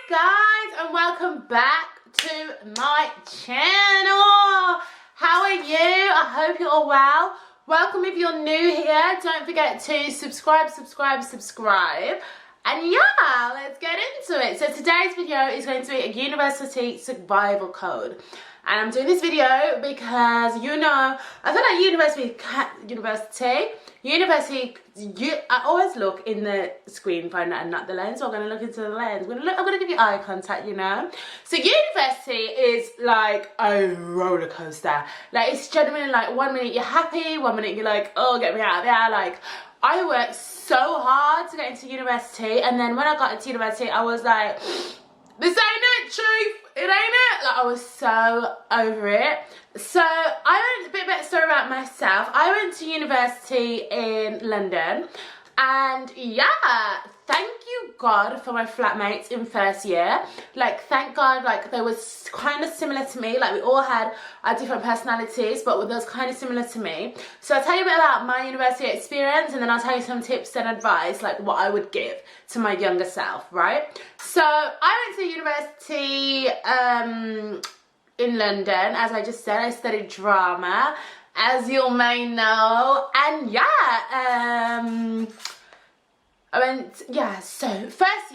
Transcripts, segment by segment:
Guys, and welcome back to my channel. How are you? I hope you're all well. Welcome if you're new here. Don't forget to subscribe. And yeah, let's get into it. So today's video is going to be a university survival code. And I'm doing this video because, you know, I feel like I always look in the screen finder and not the lens. So I'm going to look into the lens. I'm going to give you eye contact, you know. So university is like a roller coaster. Like, it's genuinely like 1 minute you're happy, 1 minute you're like, oh, get me out of there. Like, I worked so hard to get into university. And then when I got into university, I was like, this ain't it, truth. It ain't it. Like, I was so over it. So I went, a bit story about myself. I went to university in London, and yeah, thank you God for my flatmates in first year. Like, thank God, like, they were kind of similar to me. Like, we all had our different personalities, but they was kind of similar to me. So I'll tell you a bit about my university experience, and then I'll tell you some tips and advice, like what I would give to my younger self, right? So I went to university in London. As I just said, I studied drama, as you may know, and yeah, so first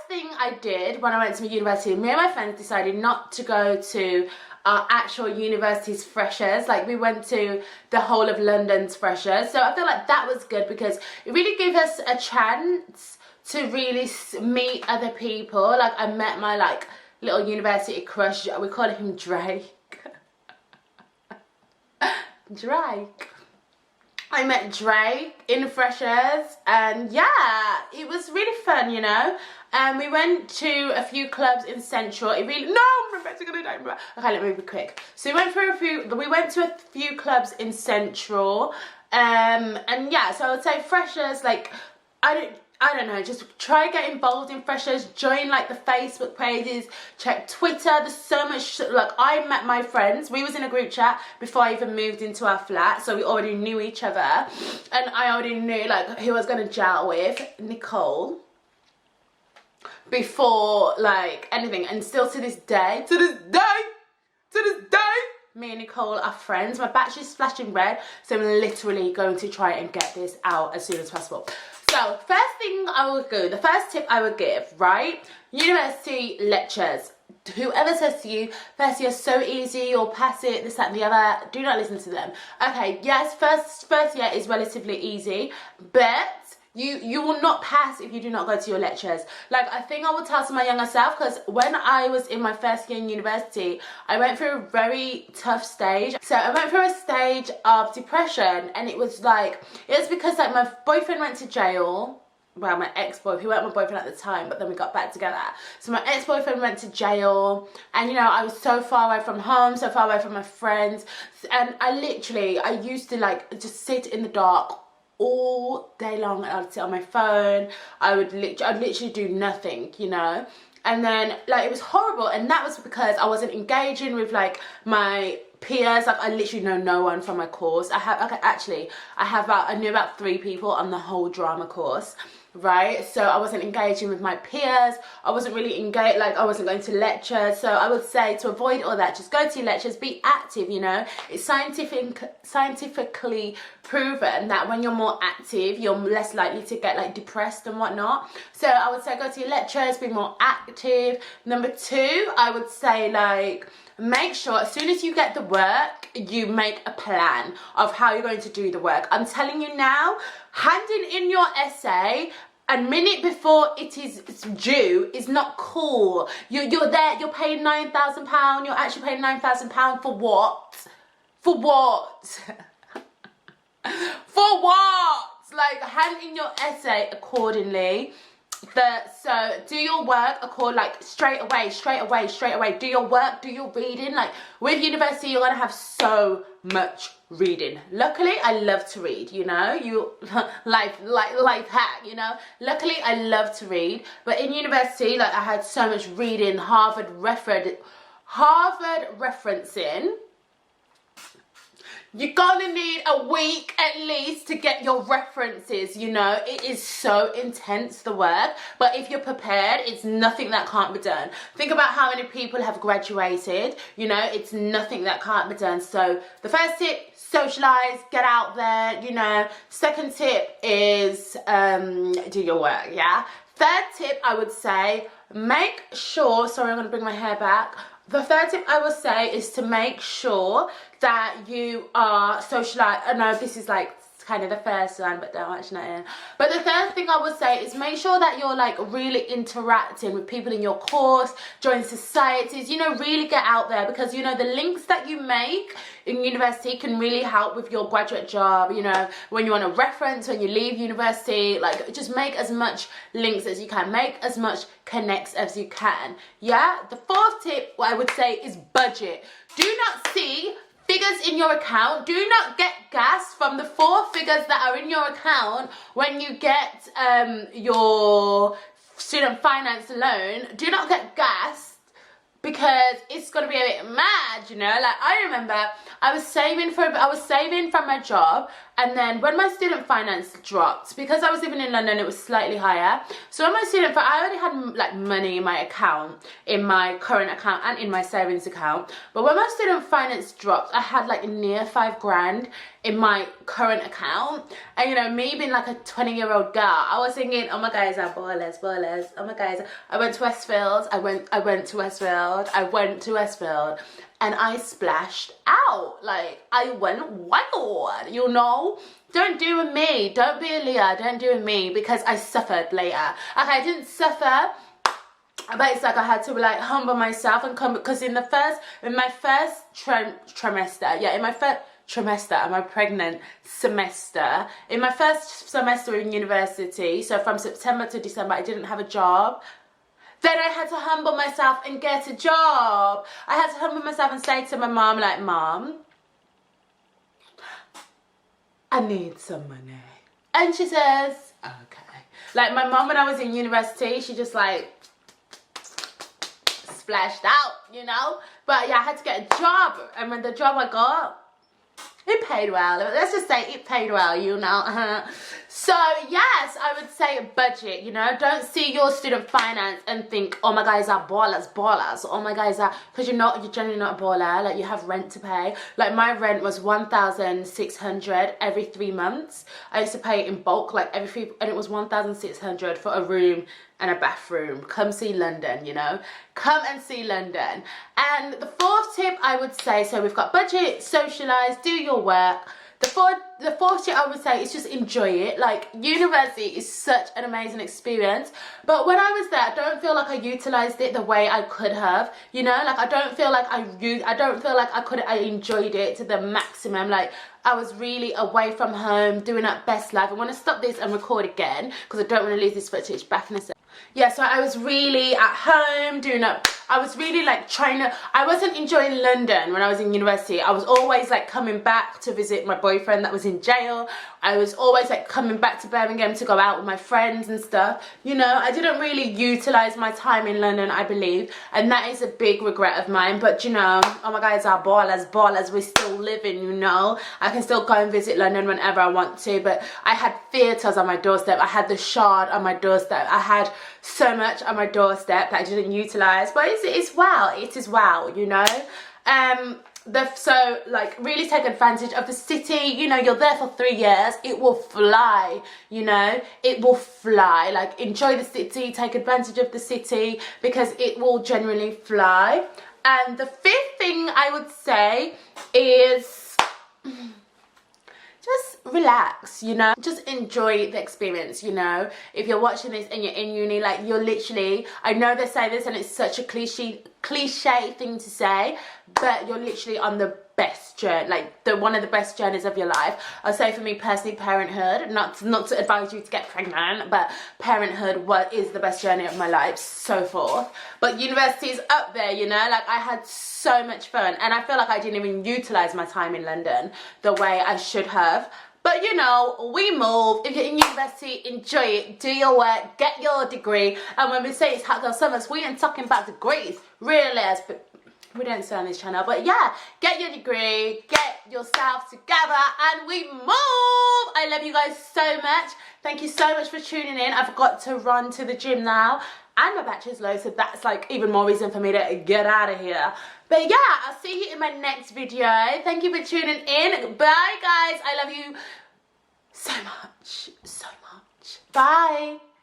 thing I did when I went to university, me and my friends decided not to go to our actual university's freshers. Like, we went to the whole of London's freshers. So I feel like that was good because it really gave us a chance to really meet other people. Like, I met my like little university crush. We call him Drake. Drake. I met Drake in freshers, and yeah, it was really fun, you know. And we went to a few clubs in Central. Okay, let me be quick. So we went to a few clubs in Central, and yeah, so I would say freshers, like, I don't know, just try get involved in freshers, join like the Facebook pages, check Twitter. There's so much, like, I met my friends. We was in a group chat before I even moved into our flat, so we already knew each other, and I already knew like who I was gonna gel with, Nicole, before like anything. And still to this day, me and Nicole are friends. My battery's flashing red, so I'm literally going to try and get this out as soon as possible. So first thing I would go, the first tip I would give, right? University lectures. Whoever says to you, first year is so easy, or pass it, this, that, and the other, do not listen to them. Okay, yes, first year is relatively easy, but you will not pass if you do not go to your lectures. Like, I think I would tell to my younger self, because when I was in my first year in university, I went through a very tough stage. So I went through a stage of depression, and it was because like my boyfriend went to jail. Well, my ex-boyfriend, he wasn't my boyfriend at the time, but then we got back together. So my ex-boyfriend went to jail, and you know, I was so far away from home, so far away from my friends, and I used to like just sit in the dark all day long, and I'd sit on my phone. I'd literally do nothing, you know. And then like, it was horrible, and that was because I wasn't engaging with like my peers. Like, I literally know no one from my course. I knew about 3 people on the whole drama course, right? So I wasn't engaging with my peers. I wasn't really engaged, like, I wasn't going to lectures. So I would say, to avoid all that, just go to your lectures, be active, you know. It's scientifically proven that when you're more active, you're less likely to get like depressed and whatnot. So I would say go to your lectures, be more active. Number 2, I would say, like, make sure as soon as you get the work, you make a plan of how you're going to do the work. I'm telling you now, handing in your essay a minute before it is due is not cool. You're there, you're paying £9,000, you're actually paying £9,000 for what? For what? For what? Like, hand in your essay accordingly. So do your work straight away. Do your work, do your reading. Like, with university, you're gonna have so much reading. Luckily, I love to read, you know. Life hack, you know. Luckily, I love to read, but in university, like, I had so much reading, Harvard referencing. you're gonna need a week at least to get your references, you know. It is so intense, the work, but if you're prepared, it's nothing that can't be done. Think about how many people have graduated, you know, it's nothing that can't be done. So the first tip, socialize, get out there, you know. Second tip is do your work, yeah. Third tip, I would say, make sure, sorry, I'm gonna bring my hair back. The third tip I would say is to make sure that you are socialized. I know this is like kind of the first one, but don't watch that in. But the third thing I would say is make sure that you're like really interacting with people in your course, join societies, you know, really get out there, because you know the links that you make in university can really help with your graduate job, you know, when you want a reference, when you leave university, like just make as much links as you can, make as much connects as you can. Yeah, the fourth tip, what I would say, is budget. Do not see figures in your account. Do not get gas from the 4 figures that are in your account when you get your student finance loan. Do not get gas, because it's gonna be a bit mad, you know. Like I remember I was saving from my job, and then when my student finance dropped, because I was living in London, it was slightly higher. So when my I already had like money in my account, in my current account and in my savings account. But when my student finance dropped, I had like near 5 grand in my current account. And you know, me being like a 20-year-old girl, I was thinking, oh my guys are ballers. Oh my guys, I went to Westfield. I went to Westfield. And I splashed out. Like, I went wild, you know? Don't do with me. Don't be a Leah. Don't do with me, because I suffered later. Okay, I didn't suffer, but it's like I had to like humble myself and come, because in my first trimester, yeah, in my first trimester, I'm a pregnant semester. In my first semester in university, so from September to December, I didn't have a job. Then I had to humble myself and get a job. I had to humble myself and say to my mom, like, Mom, I need some money. And she says, okay. Like my mom, when I was in university, she just like splashed out, you know. But yeah, I had to get a job. And when the job I got, it paid well. Let's just say it paid well, you know. So yes, I would say budget, you know. Don't see your student finance and think, oh my guys are ballers. Oh my guys are, because you're generally not a baller. Like you have rent to pay. Like my rent was 1,600 every 3 months. I used to pay it in bulk, like and it was 1,600 for a room and a bathroom. Come see London, you know. Come and see London. And the fourth tip I would say, so we've got budget, socialize, do your work. The fourth tip I would say is just enjoy it. Like university is such an amazing experience, but when I was there, I don't feel like I utilized it the way I could have, you know. Like I don't feel like I enjoyed it to the maximum. Like I was really away from home, doing that best life. I want to stop this and record again because I don't want to lose this footage back in a second. Yeah, so I was really at home doing up. I was really like I wasn't enjoying London when I was in university. I was always like coming back to visit my boyfriend that was in jail. I was always like coming back to Birmingham to go out with my friends and stuff. You know, I didn't really utilize my time in London, I believe. And that is a big regret of mine. But you know, oh my guys are ballers. We're still living, you know. I can still go and visit London whenever I want to. But I had theatres on my doorstep. I had the Shard on my doorstep. I had so much on my doorstep that I didn't utilize. But it is wow, you know. So like really take advantage of the city, you know. You're there for 3 years, it will fly, you know, it will fly. Like enjoy the city, take advantage of the city, because it will generally fly. And the fifth thing I would say is just relax, you know. Just enjoy the experience, you know. If you're watching this and you're in uni, like you're literally, I know they say this and it's such a cliche thing to say, but you're literally on the best journey, like one of the best journeys of your life. I'll say for me personally, parenthood, not to advise you to get pregnant, but parenthood is the best journey of my life, so forth. But university is up there, you know. Like I had so much fun, and I feel like I didn't even utilize my time in London the way I should have. But you know, we move. If you're in university, enjoy it, do your work, get your degree. And when we say it's hot girl summers, we ain't talking about degrees. Realist, We don't say on this channel, but yeah, get your degree, get yourself together, and we move. I love you guys so much. Thank you so much for tuning in. I've got to run to the gym now, and my battery is low, so that's like even more reason for me to get out of here. But yeah, I'll see you in my next video. Thank you for tuning in. Bye guys, I love you so much, so much. Bye.